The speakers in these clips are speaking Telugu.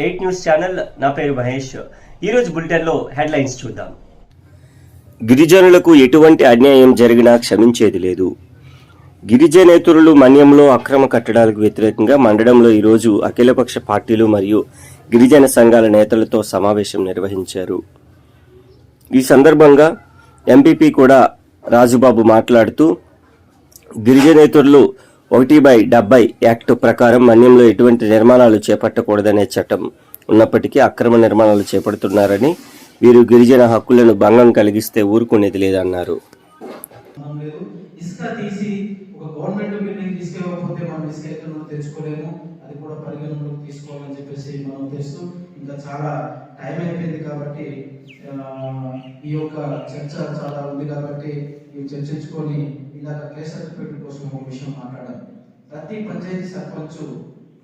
Eight news channel. నా పేరు మహేష్. ఈరోజు బులెటిన్లో హెడ్లైన్స్ చూద్దాం. గిరిజనులకు ఎటువంటి అన్యాయం జరిగినా క్షమించేది లేదు. గిరిజనేతరులు మన్యంలో అక్రమ కట్టడాలకు వ్యతిరేకంగా మండలంలో ఈరోజు అఖిలపక్ష పార్టీలు మరియు గిరిజన సంఘాల నేతలతో సమావేశం నిర్వహించారు. ఈ సందర్భంగా ఎంపీపీ కూడా రాజుబాబు మాట్లాడుతూ గిరిజనేతరులు 1/70 యాక్టు ప్రకారం మన్యంలో ఎటువంటి నిర్మాణాలు చేపట్టకూడదనే చట్టం ఉన్నప్పటికీ అక్రమ నిర్మాణాలు చేపడుతున్నారని, వీరు గిరిజన హక్కులను భంగం కలిగిస్తే ఊరుకునేది లేదన్నారు. చాలా టైం అయిపోయింది కాబట్టి ఈ యొక్క చర్చ చాలా ఉంది కాబట్టి ఇవి చర్చించుకొని ఇందాక క్లేస్ సర్టిఫికేట్ కోసం ఒక విషయం మాట్లాడాలి. ప్రతి పంచాయతీ సర్పంచ్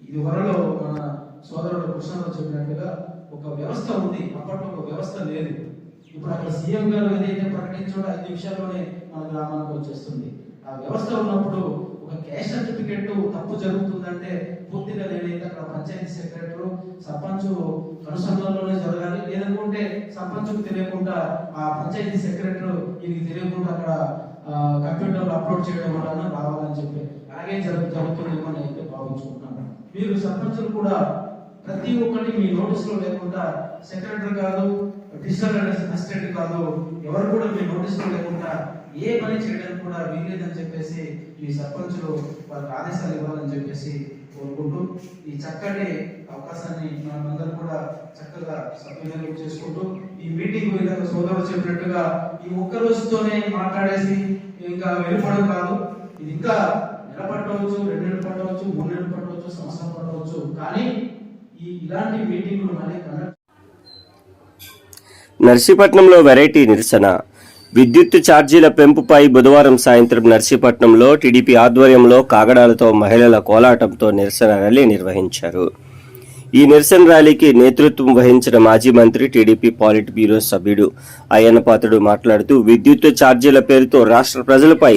ఇది వరలో మన సోదరుడు కృష్ణరావు చెప్పినట్టుగా ఒక వ్యవస్థ ఉంది. అప్పట్లో ఒక వ్యవస్థ లేదు. ఇప్పుడు అక్కడ సీఎం గారు ఏదైతే ప్రకటించాడో 5 నిమిషాల్లోనే మన గ్రామానికి వచ్చేస్తుంది. ఆ వ్యవస్థ ఉన్నప్పుడు ఒక క్యాష్ సర్టిఫికేట్ తప్పు జరుగుతుందంటే పూర్తిగా నేనైతే అక్కడ పంచాయతీ సెక్రటరీ సర్పంచ్ కనుసంధానంలోనే జరగాలి, లేదనుకుంటే సర్పంచ్కు తెలియకుండా ఆ పంచాయతీ సెక్రటరీ ఇది తెలియకుండా అక్కడ కంప్యూటర్లో అప్లోడ్ చేయడం వల్ల రావాలని చెప్పి అలాగే జరుగుతుందేమని అయితే భావించుకుంటున్నాను. మీరు సర్పంచులు కూడా ప్రతి ఒక్కటి మీ నోటీసులో లేకుండా సెక్రటరీ కాదు, డిజిటల్ అసిస్టెంట్ కాదు, ఎవరు కూడా మీ నోటీసులో లేకుండా ఏ పని చేయడానికి కూడా వీల్లేదని చెప్పేసి మీ సర్పంచులు వాళ్ళకి ఆదేశాలు ఇవ్వాలని చెప్పేసి కోరుకుంటూ ఈ చక్కటి అవకాశాన్ని మనమందరం కూడా చక్కగా సద్వినియోగం చేసుకుంటూ ఈ మీటింగ్ విధంగా సోదరుడు చెప్పినట్టుగా ఈ ఒక్క రోజుతోనే మాట్లాడేసి ఇంకా వెళ్ళిపోవడం కాదు. ఇది ఇంకా నెల పట్టవచ్చు, 2 నెలలు పట్టవచ్చు, 3 నెలలు పట్టవచ్చు, సంవత్సరం పట్టవచ్చు. కానీ ఇలాంటి మీటింగ్లు మళ్ళీ నర్సీపట్నంలో వెరైటీ నిరసన. విద్యుత్ ఛార్జీల పెంపుపై బుధవారం సాయంత్రం నర్సీపట్నంలో టీడీపీ ఆధ్వర్యంలో కాగడాలతో మహిళల కోలాటంతో నిరసన ర్యాలీ నిర్వహించారు. ఈ నిరసన ర్యాలీకి నేతృత్వం వహించిన మాజీ మంత్రి, టీడీపీ పాలిట్ బ్యూరో సభ్యుడు అయ్యన్నపాత్రుడు మాట్లాడుతూ విద్యుత్ ఛార్జీల పేరుతో రాష్ట్ర ప్రజలపై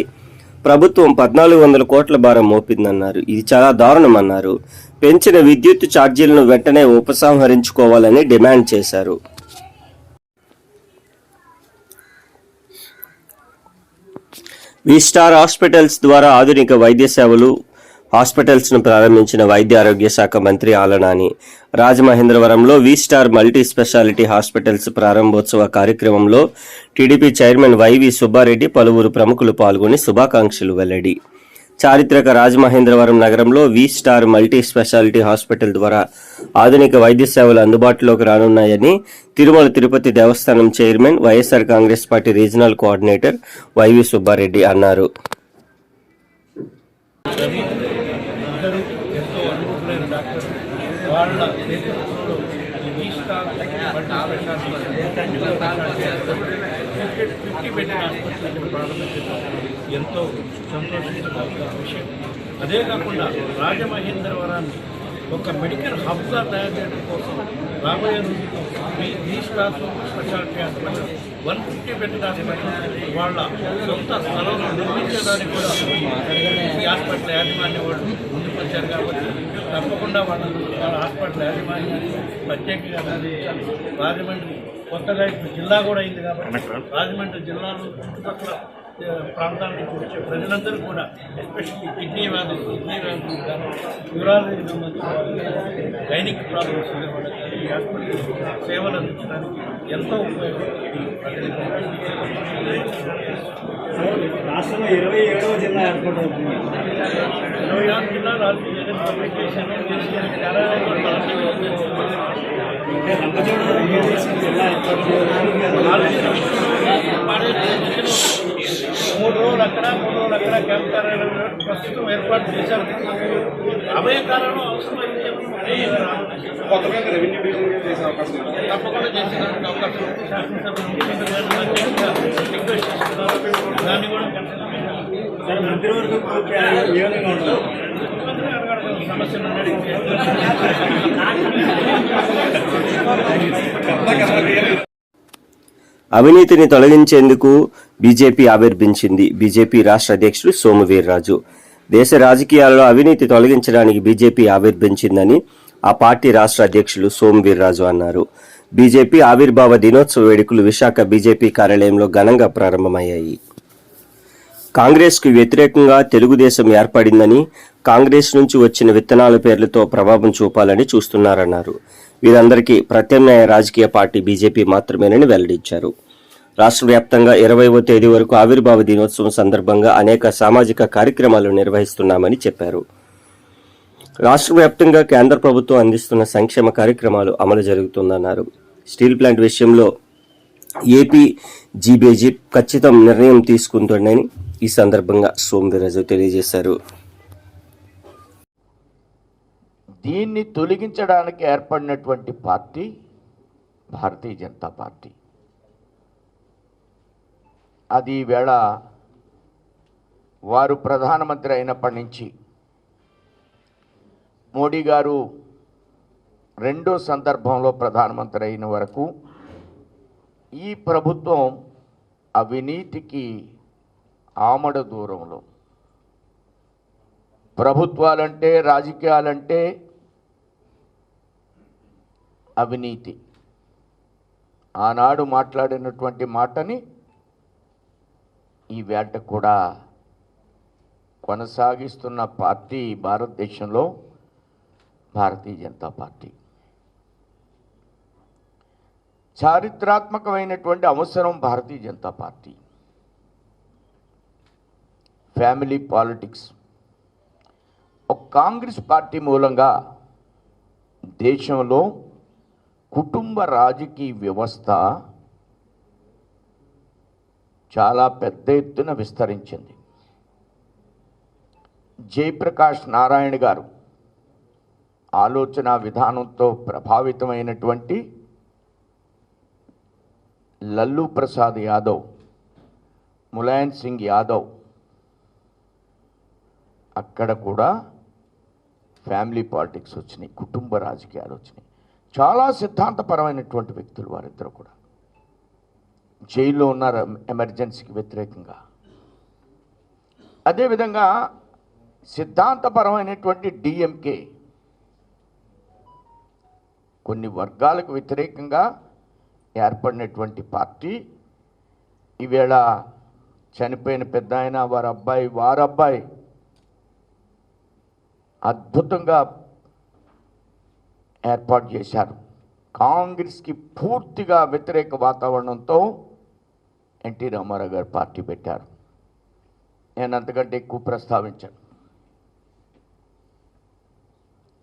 ప్రభుత్వం 1400 కోట్ల భారం మోపిందన్నారు. ఇది చాలా దారుణమన్నారు. పెంచిన విద్యుత్ ఛార్జీలను వెంటనే ఉపసంహరించుకోవాలని డిమాండ్ చేశారు. వీస్టార్ హాస్పిటల్స్ ద్వారా ఆధునిక వైద్య సేవలు హాస్పిటల్స్ ను ప్రారంభించిన వైద్య ఆరోగ్య శాఖ మంత్రి ఆలనాని రాజమహేంద్రవరంలో వీస్టార్ మల్టీ స్పెషాలిటీ హాస్పిటల్స్ ప్రారంభోత్సవ కార్యక్రమంలో టీడీపీ చైర్మన్ వైవి సుబ్బారెడ్డి పలువురు ప్రముఖులు పాల్గొని శుభాకాంక్షలు వెల్లడి. చారిత్రక రాజమహేంద్రవరం నగరంలో వీస్టార్ మల్టీ స్పెషాలిటీ హాస్పిటల్ ద్వారా ఆధునిక వైద్య సేవలు అందుబాటులోకి రానున్నాయని Tirumala Tirupati Devasthanam chairman, YSR Congress party regional coordinator YV Subba Reddy అన్నారు. ఎంతో సంతోషించిన విషయం. అదే కాకుండా రాజమహేంద్రవరాన్ని ఒక మెడికల్ హబ్గా తయారు చేయడం కోసం రాబోయే రోజుల్లో ఈ staff speciality hospital 150 bed hospital వాళ్ళ సొంత స్థలంలో నిర్మించడానికి కూడా ఈ హాస్పిటల్ యాజమాన్యం వాళ్ళు ముందుకొచ్చారు. కాబట్టి తప్పకుండా వాళ్ళ హాస్పిటల్ యాజమాన్యాన్ని ప్రత్యేకంగా రాజమండ్రి కొత్తగా ఇప్పుడు జిల్లా కూడా అయింది కాబట్టి రాజమండ్రి జిల్లాలో చుట్టుపక్కల ప్రాంతాలకు వచ్చే ప్రజలందరూ కూడా ఎస్పెషల్లీ కిడ్నీ వ్యాధులు కానీ యూరాలజీ సంబంధించిన గైనిక్ ప్రాబ్లమ్స్ ఉండేవాళ్ళకి ఈ హాస్పిటల్ సేవలు అందించడానికి ఎంతో ఉపయోగపడుతుంది. రాష్ట్రంలో 27వ జిల్లా ఏర్పాటు అవుతుంది. 26 జిల్లాలు జగన్ పబ్లికేషన్ జిల్లా ఏర్పాటు 3 రోజులు అక్కడ 3 రోజులు అక్కడ క్యాంప్ కార్యాలయంలో ప్రస్తుతం ఏర్పాటు చేశారు. రాబోయే కాలంలో అవసరమైతే కొత్తగా రెవెన్యూ డివిజన్ చేసే అవకాశం తప్పకుండా చేసేదానికి అవకాశం ఉంది. శాసనసభ రిక్వెస్ట్ చేస్తున్నారు. దాన్ని కూడా మంత్రి వరకు సమస్యలు అవినీతిని తొలగించేందుకు బీజేపీ ఆవిర్భించింది. బీజేపీ రాష్ట్ర అధ్యక్షుడు సోము వీర్రాజు దేశ రాజకీయాల్లో అవినీతి తొలగించడానికి బీజేపీ ఆవిర్భించిందని, ఆ పార్టీ రాష్ట్ర అధ్యక్షులు సోము వీర్రాజు అన్నారు. బీజేపీ ఆవిర్భావ దినోత్సవ వేడుకలు విశాఖ బీజేపీ కార్యాలయంలో ఘనంగా ప్రారంభమయ్యాయి. కాంగ్రెస్కు వ్యతిరేకంగా తెలుగుదేశం ఏర్పడిందని, కాంగ్రెస్ నుంచి వచ్చిన విత్తనాల పేర్లతో ప్రభావం చూపాలని చూస్తున్నారన్నారు. వీరందరికీ ప్రత్యామ్నాయ రాజకీయ పార్టీ బీజేపీ మాత్రమేనని వెల్లడించారు. రాష్ట్ర వ్యాప్తంగా 20వ తేదీ వరకు ఆవిర్భావ దినోత్సవం సందర్భంగా అనేక సామాజిక కార్యక్రమాలు నిర్వహిస్తున్నామని చెప్పారు. రాష్ట్ర వ్యాప్తంగా కేంద్ర ప్రభుత్వం అందిస్తున్న సంక్షేమ కార్యక్రమాలు అమలు జరుగుతుందన్నారు. స్టీల్ ప్లాంట్ విషయంలో ఏపీ జీబీజీ ఖచ్చితం నిర్ణయం తీసుకుంటుందని ఈ సందర్భంగా సోము వీర్రాజు తెలియజేశారు. దీన్ని తొలగించడానికి ఏర్పడినటువంటి పార్టీ భారతీయ జనతా పార్టీ. అది ఈవేళ వారు ప్రధానమంత్రి అయినప్పటి నుంచి మోడీ గారు రెండో సందర్భంలో ప్రధానమంత్రి అయిన వరకు ఈ ప్రభుత్వం అవినీతికి ఆమడ దూరంలో. ప్రభుత్వాలంటే, రాజకీయాలంటే అవినీతి. ఆనాడు మాట్లాడినటువంటి మాటని ఈ వేట కూడా కొనసాగిస్తున్న పార్టీ భారతదేశంలో భారతీయ జనతా పార్టీ. చారిత్రాత్మకమైనటువంటి అవసరం Bharatiya Janata party. Family politics. ఒక కాంగ్రెస్ పార్టీ మూలంగా దేశంలో కుటుంబ రాజకీయ వ్యవస్థ చాలా పెద్ద ఎత్తున విస్తరించింది. జయప్రకాష్ నారాయణ గారు ఆలోచన విధానంతో ప్రభావితమైనటువంటి లల్లూ ప్రసాద్ యాదవ్, ములాయం సింగ్ యాదవ్, అక్కడ కూడా ఫ్యామిలీ పాలిటిక్స్ వచ్చినాయి, కుటుంబ రాజకీయాలు వచ్చినాయి. చాలా సిద్ధాంతపరమైనటువంటి వ్యక్తులు వారిద్దరు కూడా. జైల్లో ఉన్నారు ఎమర్జెన్సీకి వ్యతిరేకంగా. అదేవిధంగా సిద్ధాంతపరమైనటువంటి డిఎంకే కొన్ని వర్గాలకు వ్యతిరేకంగా ఏర్పడినటువంటి పార్టీ ఈవేళ చనిపోయిన పెద్ద ఆయన వారబ్బాయి అద్భుతంగా ఏర్పాటు చేశారు. కాంగ్రెస్కి పూర్తిగా వ్యతిరేక వాతావరణంతో ఎన్టీ రామారావు గారు పార్టీ పెట్టారు. నేను అంతకంటే ఎక్కువ ప్రస్తావించాను.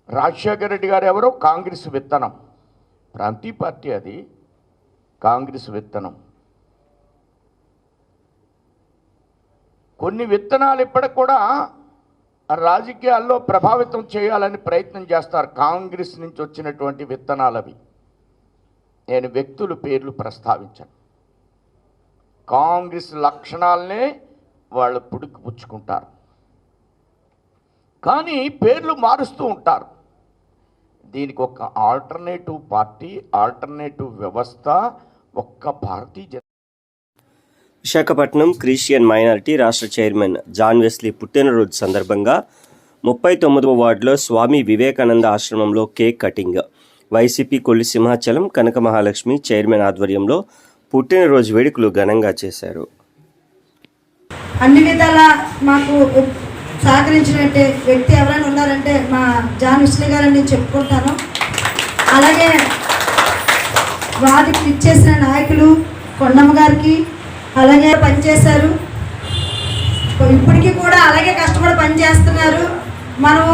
రాజశేఖర రెడ్డి గారు ఎవరో కాంగ్రెస్ విత్తనం. ప్రాంతీయ పార్టీ అది, కాంగ్రెస్ విత్తనం. కొన్ని విత్తనాలు ఇప్పటికి కూడా రాజకీయాల్లో ప్రభావితం చేయాలని ప్రయత్నం చేస్తారు. కాంగ్రెస్ నుంచి వచ్చినటువంటి విత్తనాలు అవి. నేను వ్యక్తుల పేర్లు ప్రస్తావించాను. కాంగ్రెస్ లక్షణాలనే వాళ్ళు పుచ్చుకుంటారు, కానీ పేర్లు మారుస్తూ ఉంటారు. దీనికి ఒక ఆల్టర్నేటివ్ పార్టీ, ఆల్టర్నేటివ్ వ్యవస్థ ఒక్క భారతీయ. విశాఖపట్నం క్రిస్టియన్ మైనారిటీ రాష్ట్ర చైర్మన్ జాన్ వెస్లీ పుట్టినరోజు సందర్భంగా 39వ వార్డులో స్వామి వివేకానంద ఆశ్రమంలో cake cutting. YCP Kolli Simhachalam Kanaka Mahalakshmi chairman ఆధ్వర్యంలో పుట్టినరోజు వేడుకలు ఘనంగా చేశారు. అన్ని విధాల మాకు సహకరించినట్టే వ్యక్తి ఎవరైనా ఉన్నారంటే మా జాన్ వెస్లీ గారని నేను చెప్పుకుంటాను. అలాగే వారికి ఇచ్చేసిన నాయకులు కొండమ్మ గారికి అలాగే పనిచేశారు. ఇప్పటికీ కూడా అలాగే కష్టపడి పనిచేస్తున్నారు. మనం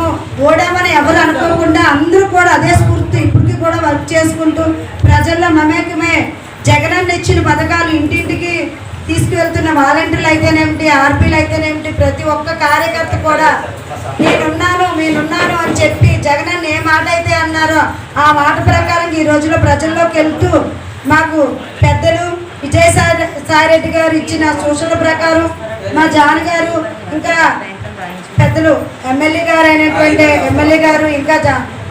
ఓడామని ఎవరు అనుకోకుండా అందరూ కూడా అదే స్ఫూర్తి ఇప్పటికీ కూడా వర్క్ చేసుకుంటూ ప్రజల్లో మమేకమే జగనన్న ఇచ్చిన పథకాలు ఇంటింటికి తీసుకువెళ్తున్న వాలంటీర్లు అయితేనేమిటి, ఆర్పీలు అయితేనేమిటి, ప్రతి ఒక్క కార్యకర్త కూడా నేనున్నాను అని చెప్పి జగనన్న ఏ మాట అయితే అన్నారో ఆ మాట ప్రకారం ఈ రోజులో ప్రజల్లోకి వెళ్తూ మాకు పెద్దలు విజయసాయిరెడ్డి గారు ఇచ్చిన సూచనల ప్రకారం మా జాన్ గారు, ఇంకా పెద్దలు ఎమ్మెల్యే గారు, ఇంకా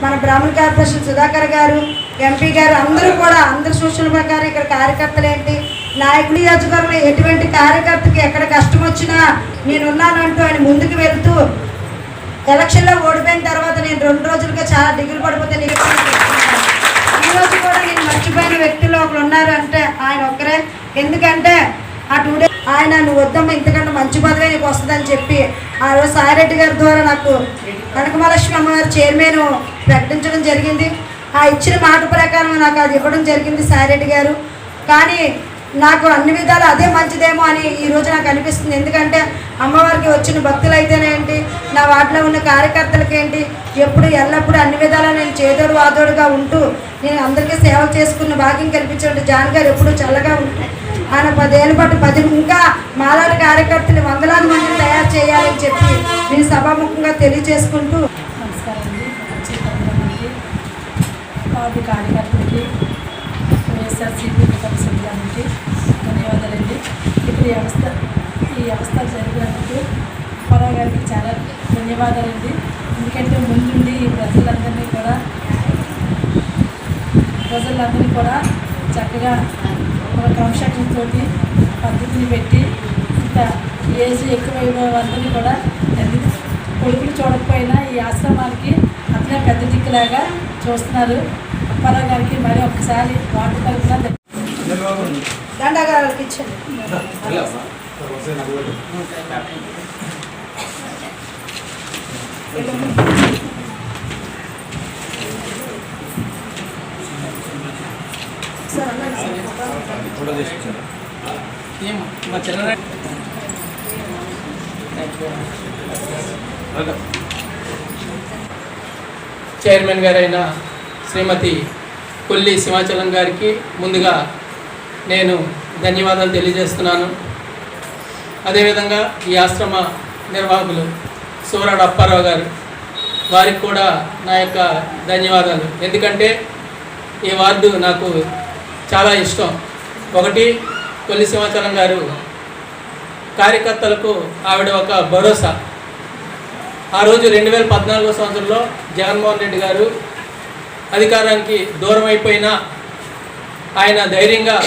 మన బ్రాహ్మణ కార్పొరేషన్ సుధాకర్ గారు, ఎంపీ గారు అందరూ సూచనల ప్రకారం ఇక్కడ కార్యకర్తలు ఏంటి నాయకులు నియోజకవర్గంలో ఎటువంటి కార్యకర్తకి ఎక్కడ కష్టం వచ్చినా నేనున్నానంటూ ఆయన ముందుకు వెళ్తూ ఎలక్షన్లో ఓడిపోయిన తర్వాత నేను 2 రోజులుగా చాలా దిగులు పడిపోతే ఈ రోజు కూడా నేను మర్చిపోయిన వ్యక్తులు ఒకరు ఉన్నారు అంటే ఆయన ఒక్కరే. ఎందుకంటే ఆ 2 days ఆయన నువ్వు వద్దమ్మా ఇంతకంటే మంచి పదవి నీకు వస్తుందని చెప్పి ఆ రోజు సాయిరెడ్డి గారి ద్వారా నాకు కనకమహాలక్ష్మి అమ్మగారు చైర్మన్ ప్రకటించడం జరిగింది. ఆ ఇచ్చిన మాట ప్రకారం నాకు అది ఇవ్వడం జరిగింది సాయిరెడ్డి గారు. కానీ నాకు అన్ని విధాలు అదే మంచిదేమో అని ఈరోజు నాకు అనిపిస్తుంది. ఎందుకంటే అమ్మవారికి వచ్చిన భక్తులు అయితేనేంటి, నా వాటిలో ఉన్న కార్యకర్తలకి ఏంటి, ఎప్పుడు ఎల్లప్పుడూ అన్ని విధాలా నేను చేదోడు వాదోడుగా ఉంటూ నేను అందరికీ సేవ చేసుకున్న భాగ్యం కల్పించిన జాన్ గారు ఎప్పుడూ చల్లగా ఉంటాయి. ఆయన 10 ఏళ్ళ పాటు ఇంకా మాలాంటి కార్యకర్తలు 100,000 మందిని తయారు చేయాలని చెప్పి నేను సభాముఖంగా తెలియజేసుకుంటూ పార్టీ కార్యకర్తలకి వైఎస్ఆర్సీపీ సభ్యులకి ధన్యవాదాలండి. ఇప్పుడు ఈ వ్యవస్థ జరిగినందుకు పరావు గారికి చాలా ధన్యవాదాలండి. ఎందుకంటే ముందుండి ఈ ప్రజలందరినీ కూడా చక్కగా ఒక క్రమశిక్షణతో పద్ధతిని పెట్టి ఇంత ఏజ్ ఎక్కువ అందరినీ కూడా కొడుకులు చూడకపోయినా ఈ ఆశ్రమానికి అట్లే పెద్ద దిక్కులాగా చూస్తున్నారు. పరావు గారికి మరి ఒకసారి వాటి తరఫున దండగారాలకు ఇచ్చాను. చైర్మన్ గారైన శ్రీమతి కొల్లి సింహాచలం గారికి ముందుగా నేను ధన్యవాదాలు తెలియజేస్తున్నాను. అదేవిధంగా ఈ ఆశ్రమ నిర్వాహకులు సూరాడు అప్పారావు గారు వారికి కూడా నా యొక్క ధన్యవాదాలు. ఎందుకంటే ఈ వార్డు నాకు చాలా ఇష్టం. ఒకటి, కొల్లి సింహాచలం గారు కార్యకర్తలకు ఆవిడ ఒక భరోసా. ఆ రోజు 2014 సంవత్సరంలో జగన్మోహన్ రెడ్డి గారు అధికారానికి దూరం అయిపోయినా ఆయన ధైర్యంగా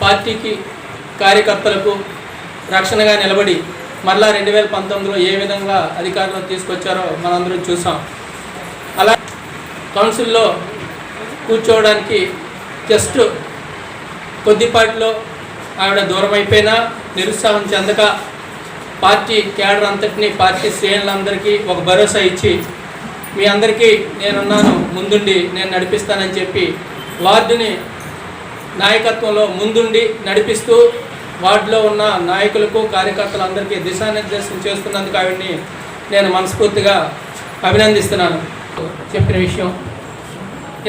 పార్టీకి కార్యకర్తలకు రక్షణగా నిలబడి మళ్ళా 2019లో ఏ విధంగా అధికారంలో తీసుకొచ్చారో మనందరం చూసాం. అలా కౌన్సిల్లో కూర్చోవడానికి జస్ట్ కొద్దిపాటిలో ఆవిడ దూరం అయిపోయినా నిరుత్సాహం చెందక పార్టీ క్యాడర్ అంతటినీ, పార్టీ శ్రేణులందరికీ ఒక భరోసా ఇచ్చి మీ అందరికీ నేనున్నాను, ముందుండి నేను నడిపిస్తానని చెప్పి వార్డుని నాయకత్వంలో ముందుండి నడిపిస్తూ వార్డులో ఉన్న నాయకులకు కార్యకర్తలందరికీ దిశానిర్దేశం చేస్తున్నందుకు ఆవిడ్ని నేను మనస్ఫూర్తిగా అభినందిస్తున్నాను. చెప్పిన విషయం,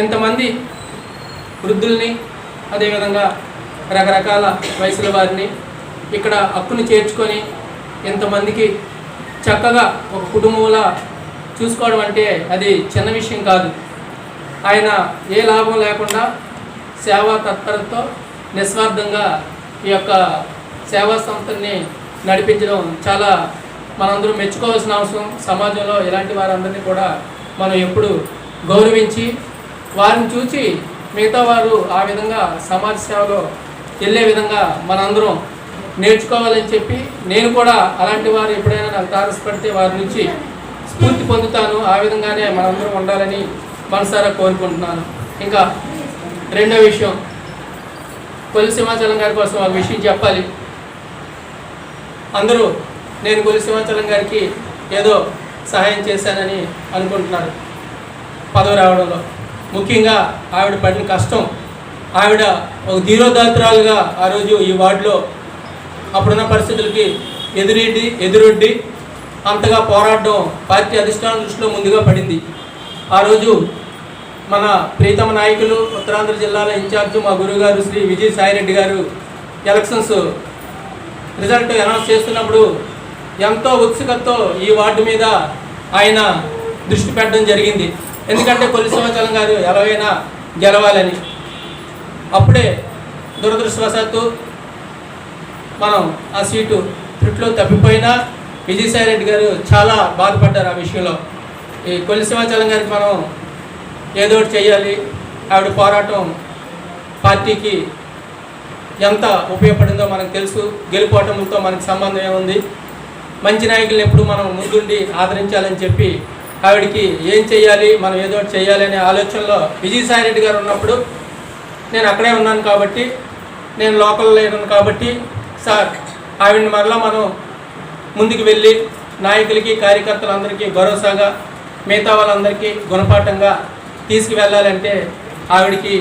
ఇంతమంది వృద్ధుల్ని అదేవిధంగా రకరకాల వయసుల వారిని ఇక్కడ హక్కుని చేర్చుకొని ఇంతమందికి చక్కగా ఒక కుటుంబంలా చూసుకోవడం అంటే అది చిన్న విషయం కాదు. ఆయన ఏ లాభం లేకుండా సేవా తత్పరతతో నిస్వార్థంగా ఈ యొక్క సేవా సంస్థని నడిపించడం చాలా మనందరూ మెచ్చుకోవాల్సిన అవసరం. సమాజంలో ఇలాంటి వారందరినీ కూడా మనం ఎప్పుడు గౌరవించి వారిని చూసి మిగతా వారు ఆ విధంగా సమాజ సేవలో వెళ్ళే విధంగా మనందరం నేర్చుకోవాలని చెప్పి నేను కూడా అలాంటి వారు ఎప్పుడైనా నాకు తారసపడితే వారి నుంచి స్ఫూర్తి పొందుతాను. ఆ విధంగానే మనందరం ఉండాలని మనసారా కోరుకుంటున్నాను. ఇంకా రెండో విషయం, కొల్లి సింహాచలం గారి కోసం ఒక విషయం చెప్పాలి. అందరూ నేను కొల్లి సింహాచలం గారికి ఏదో సహాయం చేశానని అనుకుంటున్నారు పదవి రావడంలో. ముఖ్యంగా ఆవిడ పడిన కష్టం, ఆవిడ ఒక ధీరోదాత్రాలుగా ఆ రోజు ఈ వార్డులో అప్పుడున్న పరిస్థితులకి ఎదురొడ్డి అంతగా పోరాడడం పార్టీ అధిష్టానం దృష్టిలో ముందుగా పడింది. ఆ రోజు మన ప్రీతమ నాయకులు ఉత్తరాంధ్ర జిల్లాల ఇన్ఛార్జు మా గురువుగారు శ్రీ విజయ్ సాయిరెడ్డి గారు ఎలక్షన్స్ రిజల్ట్ అనౌన్స్ చేస్తున్నప్పుడు ఎంతో ఉత్సుకతతో ఈ వార్డు మీద ఆయన దృష్టి పెట్టడం జరిగింది. ఎందుకంటే కొల్లి సింహాచలం గారు ఎలాగైనా గెలవాలని. అప్పుడే దురదృష్టవశాత్తు మనం ఆ సీటు త్రుట్లో తప్పిపోయినా విజయసాయిరెడ్డి గారు చాలా బాధపడ్డారు ఆ విషయంలో. ఈ కొల్లి సింహాచలం గారికి మనం ఏదో ఒకటి చేయాలి, ఆవిడ పోరాటం పార్టీకి ఎంత ఉపయోగపడిందో మనకు తెలుసు, గెలుపోవటంతో మనకు సంబంధం ఏముంది. మంచి నాయకులను ఎప్పుడు మనం ముందుండి ఆదరించాలని చెప్పి ఆవిడకి ఏం చేయాలి, మనం ఏదో ఒకటి చేయాలి అనే ఆలోచనలో విజయసాయి రెడ్డి గారు ఉన్నప్పుడు నేను అక్కడే ఉన్నాను కాబట్టి, నేను లోకల్ లేను కాబట్టి, సార్ ఆవిడని మరలా మనం ముందుకు వెళ్ళి నాయకులకి కార్యకర్తలందరికీ భరోసాగా మిగతా వాళ్ళందరికీ గుణపాఠంగా తీసుకువెళ్ళాలంటే ఆవిడకి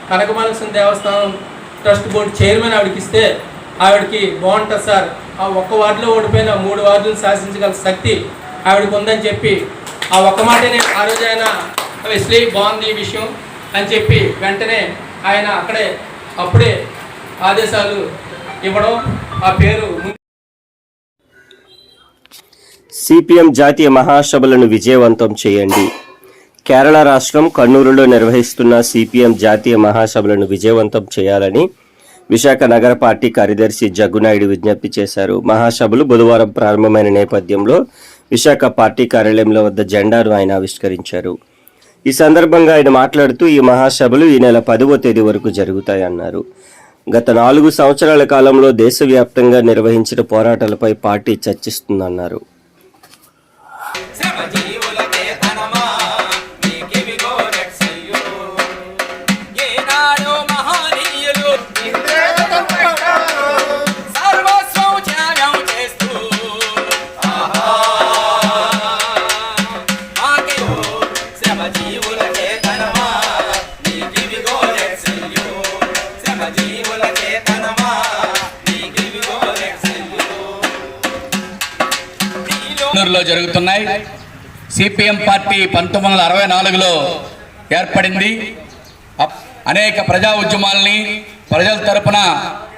కనకమహాలక్ష్మి దేవస్థానం ట్రస్ట్ బోర్డు చైర్మన్ ఆవిడకి ఇస్తే ఆవిడకి బాగుంటుంది సార్, ఆ ఒక్క వార్డులో ఓడిపోయిన 3 వార్డులు శాసించగల శక్తి ఆవిడకి ఉందని చెప్పి ఆ ఒక్క మాటనే ఆ రోజు ఆయన వెస్లీ బాగుంది ఈ విషయం అని చెప్పి వెంటనే ఆయన అప్పుడే ఆదేశాలు ఇవ్వడం, ఆ పేరు సిపిఎం జాతీయ మహాసభలను విజయవంతం చేయండి. కేరళ రాష్ట్రం కన్నూరులో నిర్వహిస్తున్న సిపిఎం జాతీయ మహాసభలను విజయవంతం చేయాలని విశాఖ నగర పార్టీ కార్యదర్శి జగ్గునాయుడు విజ్ఞప్తి చేశారు. మహాసభలు బుధవారం ప్రారంభమైన నేపథ్యంలో విశాఖ పార్టీ కార్యాలయంలో వద్ద జెండాను ఆయన ఆవిష్కరించారు. ఈ సందర్భంగా ఆయన మాట్లాడుతూ ఈ మహాసభలు ఈ నెల 10వ తేదీ వరకు జరుగుతాయన్నారు. గత 4 సంవత్సరాల కాలంలో దేశవ్యాప్తంగా నిర్వహించిన పోరాటాలపై పార్టీ చర్చిస్తుందన్నారు. లో జరుగుతున్నాయి. సిపిఎం పార్టీ 1964లో ఏర్పడింది. అనేక ప్రజా ఉద్యమాలని ప్రజల తరపున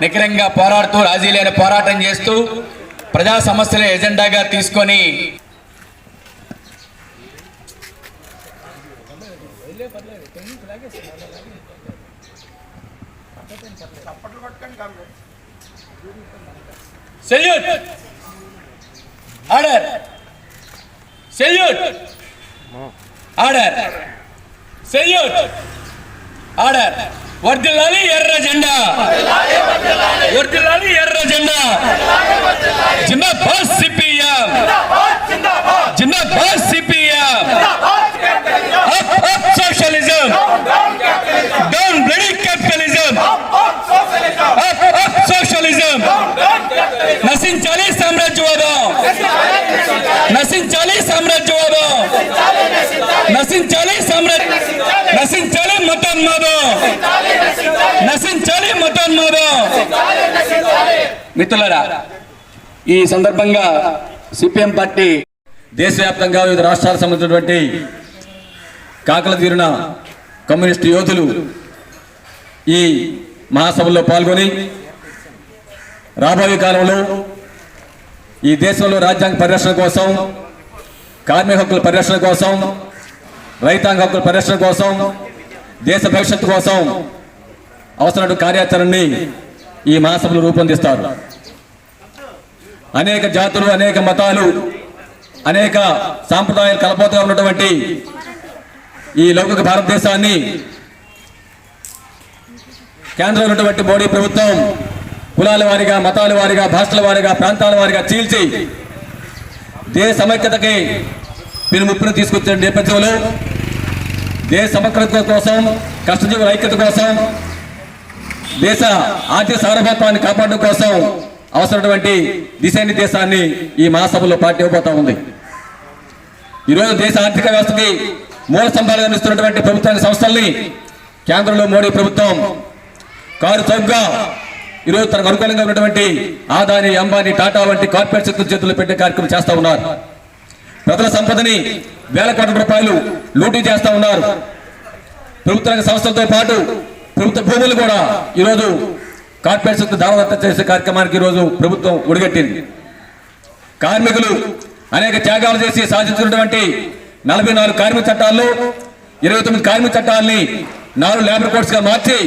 నిఖరంగా పోరాడుతూ రాజీ లేని పోరాటం చేస్తూ ప్రజా సమస్యల ఎజెండాగా తీసుకొని salute order salute order salute order వర్ధిల్లాలి ఎర్ర జెండా వర్ధిల్లాలి ఎర్ర జెండా జిందాబాద్ సిపిఎం జిందాబాద్ CPM up socialism down bloody capitalism up socialism నశించాలి సామ్రాజ్యవాదం నశించాలి సామ్రాజ్యవాదం నశించాలి నశించాలి మతోన్మాదం నశించాలి మతోన్మాదం. మిత్రులారా, ఈ సందర్భంగా సిపిఎం పార్టీ దేశవ్యాప్తంగా వివిధ రాష్ట్రాలకు సంబంధించినటువంటి కాకల తీరిన కమ్యూనిస్టు యోధులు ఈ మహాసభలో పాల్గొని రాబోయే కాలంలో ఈ దేశంలో రాజ్యాంగ పరిరక్షణ కోసం, కార్మిక హక్కుల పరిరక్షణ కోసం, రైతాంగ హక్కుల పరిరక్షణ కోసం, దేశ భవిష్యత్తు కోసం అవసరమైన కార్యాచరణని ఈ మహాసభలు రూపొందిస్తారు. అనేక జాతులు, అనేక మతాలు, అనేక సాంప్రదాయాలు కలబోతుగా ఉన్నటువంటి ఈ లౌకిక భారతదేశాన్ని కేంద్రంలో ఉన్నటువంటి మోడీ ప్రభుత్వం కులాల వారిగా, మతాల వారిగా, భాషల వారిగా, ప్రాంతాల వారిగా చీల్చి దేశ సమైక్యతకి ముప్పును తీసుకొచ్చిన నేపథ్యంలో దేశ సమగ్రత కోసం, కష్టజీవుల ఐక్యత కోసం, దేశ ఆర్థిక సార్వభౌత్వాన్ని కాపాడడం కోసం అవసరమైనటువంటి దిశానిర్దేశాన్ని ఈ మహాసభలో పార్టీ ఇవ్వబోతా ఉంది. ఈరోజు దేశ ఆర్థిక వ్యవస్థకి మూల స్తంభాలుగా నిలుస్తున్నటువంటి ప్రభుత్వ సంస్థల్ని కేంద్రంలో మోడీ ప్రభుత్వం కారు చౌకగా ఈరోజు తనకు అనుకూలంగా ఉన్నటువంటి ఆదాని, అంబానీ, టాటా వంటి కార్పొరేట్ శక్తుల చేతుల్లో పెట్టే కార్యక్రమం చేస్తూ ఉన్నారు. ప్రజల సంపదని వేల కోట్ల రూపాయలు లూటీ చేస్తూ ఉన్నారు. ప్రభుత్వ రంగ సంస్థలతో పాటు ప్రభుత్వ భూములు కూడా ఈరోజు కార్పొరేట్ శక్తులు దావదత్తం చేసే కార్యక్రమానికి ఈరోజు ప్రభుత్వం ఒడిగట్టింది. కార్మికులు అనేక త్యాగాలు చేసి సాధించినటువంటి 44 కార్మిక చట్టాల్లో 29 కార్మిక చట్టాలని 4 లేబర్ కోడ్స్ గా మార్చి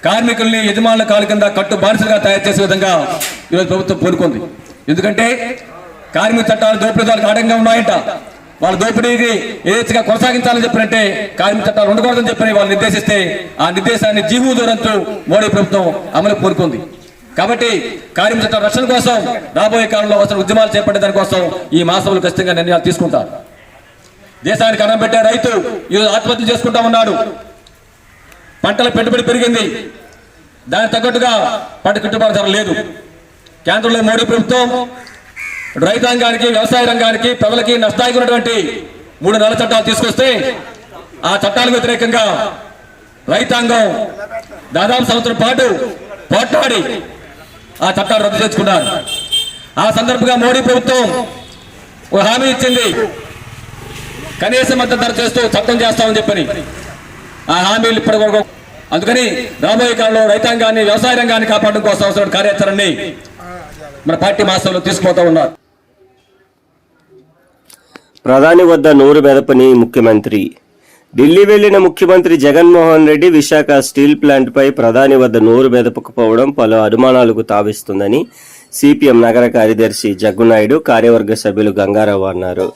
కార్మికుల్ని యజమానుల కాలు కింద కట్టు బానిసలుగా తయారు చేసే విధంగా ఈరోజు ప్రభుత్వం పూనుకుంది. ఎందుకంటే కార్మిక చట్టాలు దోపిడీదారులకు ఆటంకంగా ఉన్నాయంట. వాళ్ళ దోపిడీకి ఏదైతే కొనసాగించాలని చెప్పినట్టే కార్మిక చట్టాలు ఉండకూడదని చెప్పని వాళ్ళు నిర్దేశిస్తే ఆ నిర్దేశాన్ని జీవో దూరంతో మోడీ ప్రభుత్వం అమలు పూనుకుంది. కాబట్టి కార్మిక చట్టాల రక్షణ కోసం రాబోయే కాలంలో అవసరం ఉద్యమాలు చేపట్టే దానికోసం ఈ మహాసభలు ఖచ్చితంగా నిర్ణయాలు తీసుకుంటారు. దేశానికి అన్నం పెట్టే రైతు ఈరోజు ఆత్మహత్య చేసుకుంటా ఉన్నాడు. పంటల పెట్టుబడి పెరిగింది, దానికి తగ్గట్టుగా పంట గిట్టుబాటు ధర లేదు. కేంద్రంలో మోడీ ప్రభుత్వం రైతాంగానికి, వ్యవసాయ రంగానికి, ప్రజలకి నష్టానికి ఉన్నటువంటి 3 నల్ల చట్టాలు తీసుకొస్తే ఆ చట్టాలకు వ్యతిరేకంగా రైతాంగం దాదాపు సంవత్సరం పాటు పోట్లాడి ఆ చట్టాలు రద్దు చేసుకున్నారు. ఆ సందర్భంగా మోడీ ప్రభుత్వం ఒక హామీ ఇచ్చింది, కనీస మద్దతు ధర చేస్తూ చట్టం చేస్తామని చెప్పని. ఆ హామీలు ఇప్పటి వరకు. అందుకని రాబోయే కాలంలో రైతాంగాన్ని, వ్యవసాయ రంగాన్ని కాపాడడం కోసం అవసరమైన కార్యాచరణని మన పార్టీ మహాసభలో తీసుకుపోతా ఉన్నారు. ప్రధాని వద్ద నోరు మెదపని ముఖ్యమంత్రి. ఢిల్లీ వెళ్లిన ముఖ్యమంత్రి జగన్మోహన్ రెడ్డి విశాఖ స్టీల్ ప్లాంట్పై ప్రధాని వద్ద నోరు మెదపకపోవడం పలు అనుమానాలకు తావిస్తుందని సిపిఎం నగర కార్యదర్శి జగ్గునాయుడు, కార్యవర్గ సభ్యులు గంగారావు అన్నారు.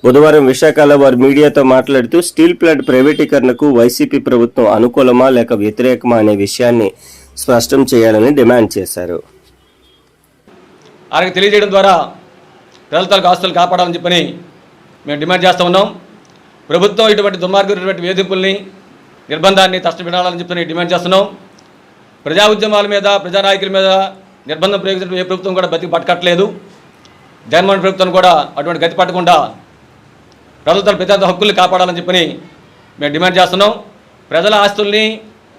బుధవారం విశాఖలో వారు మీడియాతో మాట్లాడుతూ స్టీల్ ప్లాంట్ ప్రైవేటీకరణకు వైసీపీ ప్రభుత్వం అనుకూలమా లేక వ్యతిరేకమా అనే విషయాన్ని స్పష్టం చేయాలని డిమాండ్ చేశారు. ఆయనకు తెలియజేయడం ద్వారా ప్రజల తాలూకు ఆస్తులు కాపాడాలని చెప్పని మేము డిమాండ్ చేస్తూ ఉన్నాం. ప్రభుత్వం ఇటువంటి దుర్మార్గమైనటువంటి వేధింపుల్ని, నిర్బంధాన్ని తక్షణ వినాలని చెప్పని డిమాండ్ చేస్తున్నాం. ప్రజా ఉద్యమాల మీద, ప్రజానాయకుల మీద నిర్బంధం ప్రయోగించిన ఏ ప్రభుత్వం కూడా బతికి పట్టకట్లేదు. జగన్మోహన్ ప్రభుత్వం కూడా అటువంటి గతి పట్టకుండా ప్రజల ప్రజా హక్కుల్ని కాపాడాలని చెప్పని మేము డిమాండ్ చేస్తున్నాం. ప్రజల ఆస్తుల్ని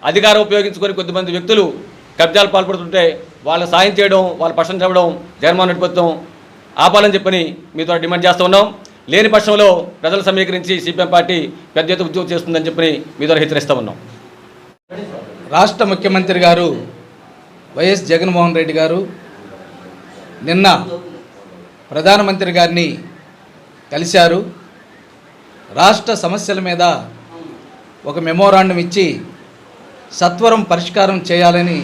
అధికారం ఉపయోగించుకొని కొద్దిమంది వ్యక్తులు కబ్జాలు పాల్పడుతుంటే వాళ్ళని సాయం చేయడం, వాళ్ళ పక్షం చెప్పడం జగన్మోహన్ రెడ్డి ప్రభుత్వం ఆపాలని చెప్పని మీతో డిమాండ్ చేస్తూ ఉన్నాం. లేని పక్షంలో ప్రజలు సమీకరించి సిపిఎం పార్టీ పెద్ద ఎత్తున ఉద్యోగం చేస్తుందని చెప్పని మీతో హెచ్చరిస్తూ ఉన్నాం. రాష్ట్ర ముఖ్యమంత్రి గారు వైఎస్ జగన్మోహన్ రెడ్డి గారు నిన్న ప్రధానమంత్రి గారిని కలిశారు. రాష్ట్ర సమస్యల మీద ఒక మెమోరాండం ఇచ్చి సత్వరం పరిష్కారం చేయాలని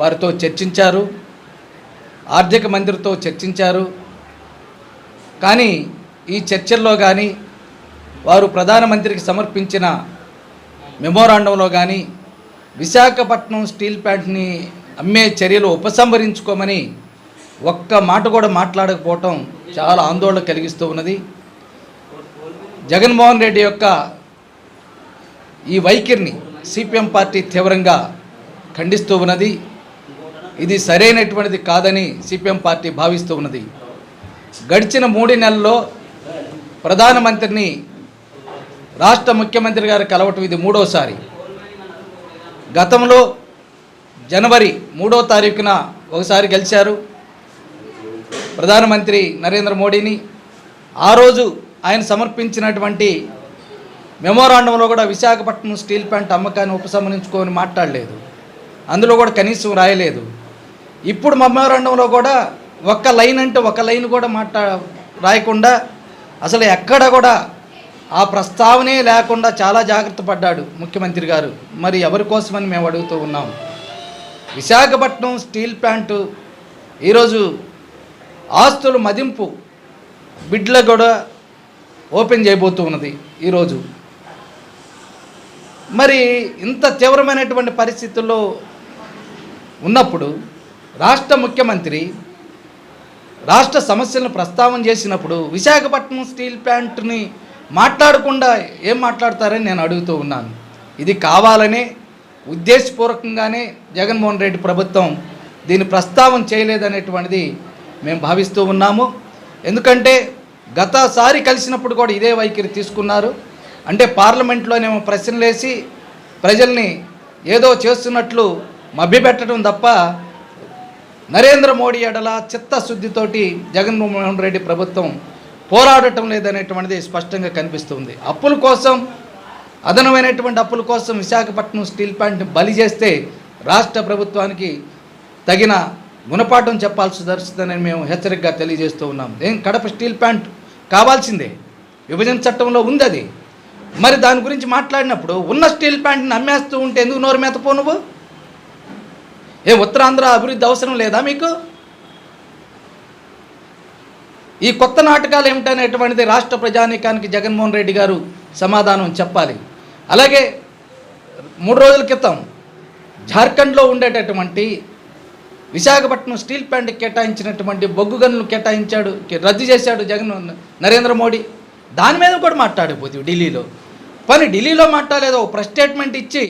వారితో చర్చించారు. ఆర్థిక మంత్రితో చర్చించారు. కానీ ఈ చర్చల్లో కానీ వారు ప్రధానమంత్రికి సమర్పించిన మెమోరాండంలో కానీ విశాఖపట్నం స్టీల్ ప్లాంట్ని అమ్మే చర్యలు ఉపసంహరించుకోమని ఒక్క మాట కూడా మాట్లాడకపోవటం చాలా ఆందోళన కలిగిస్తూ ఉన్నది. జగన్మోహన్ రెడ్డి యొక్క ఈ వైఖరిని సిపిఎం పార్టీ తీవ్రంగా ఖండిస్తూ ఉన్నది. ఇది సరైనటువంటిది కాదని సిపిఎం పార్టీ భావిస్తూ ఉన్నది. గడిచిన 3 నెలల్లో ప్రధానమంత్రిని రాష్ట్ర ముఖ్యమంత్రి గారు కలవటం ఇది 3వసారి. గతంలో జనవరి 3వ తారీఖున ఒకసారి కలిశారు ప్రధానమంత్రి నరేంద్ర మోడీని. ఆ రోజు ఆయన సమర్పించినటువంటి మెమోరాండంలో కూడా విశాఖపట్నం స్టీల్ ప్లాంట్ అమ్మకాన్ని ఉపసంహరించుకోమని మాట్లాడలేదు. అందులో కూడా కనీసం రాయలేదు. ఇప్పుడు మెమోరాండంలో కూడా ఒక్క లైన్ అంటే ఒక లైన్ కూడా రాయకుండా అసలు ఎక్కడ కూడా ఆ ప్రస్తావనే లేకుండా చాలా జాగ్రత్త పడ్డాడు ముఖ్యమంత్రి గారు. మరి ఎవరి కోసమని మేము అడుగుతూ ఉన్నాం. విశాఖపట్నం స్టీల్ ప్లాంటు ఈరోజు ఆస్తుల మదింపు బిడ్ల కూడా ఓపెన్ చేయబోతూ ఉన్నది ఈరోజు. మరి ఇంత తీవ్రమైనటువంటి పరిస్థితుల్లో ఉన్నప్పుడు రాష్ట్ర ముఖ్యమంత్రి రాష్ట్ర సమస్యలను ప్రస్తావన చేసినప్పుడు విశాఖపట్నం స్టీల్ ప్లాంట్ని మాట్లాడకుండా ఏం మాట్లాడతారని నేను అడుగుతూ ఉన్నాను. ఇది కావాలనే ఉద్దేశపూర్వకంగానే జగన్మోహన్ రెడ్డి ప్రభుత్వం దీన్ని ప్రస్తావన చేయలేదనేటువంటిది మేము భావిస్తూ ఉన్నాము. ఎందుకంటే గతసారి కలిసినప్పుడు కూడా ఇదే వైఖరి తీసుకున్నారు. అంటే పార్లమెంట్లోనేమో ప్రశ్నలేసి ప్రజల్ని ఏదో చేస్తున్నట్లు మభ్యపెట్టడం తప్ప నరేంద్ర మోడీ ఎడల చిత్తశుద్ధితోటి జగన్మోహన్ రెడ్డి ప్రభుత్వం పోరాడటం లేదనేటువంటిది స్పష్టంగా కనిపిస్తుంది. అప్పుల కోసం, అదనమైనటువంటి అప్పుల కోసం విశాఖపట్నం స్టీల్ ప్లాంట్ని బలి చేస్తే రాష్ట్ర ప్రభుత్వానికి తగిన గుణపాఠం చెప్పాల్సి వస్తుందని మేము హెచ్చరికగా తెలియజేస్తూ ఉన్నాం. కడప స్టీల్ ప్లాంట్ కావాల్సిందే, విభజన చట్టంలో ఉంది అది. మరి దాని గురించి మాట్లాడినప్పుడు ఉన్న స్టీల్ ప్లాంట్ని అమ్మేస్తూ ఉంటే ఎందుకు నోరు మెతపో నువ్వు? ఉత్తరాంధ్ర అభివృద్ధి అవసరం లేదా మీకు? ఈ కొత్త నాటకాలు ఏమిటనేటువంటిది రాష్ట్ర ప్రజానీకానికి జగన్మోహన్ రెడ్డి గారు సమాధానం చెప్పాలి. అలాగే 3 రోజుల క్రితం జార్ఖండ్లో ఉండేటటువంటి విశాఖపట్నం స్టీల్ ప్లాంట్ కేటాయించినటువంటి బొగ్గు గనులు కేటాయించాడు, రద్దు చేశాడు నరేంద్ర మోడీ. దాని మీద కూడా మాట్లాడకపోతే ఢిల్లీలో. ఢిల్లీలో మాట్లాడలేదు, ఒక ప్రెస్ స్టేట్మెంట్ ఇచ్చి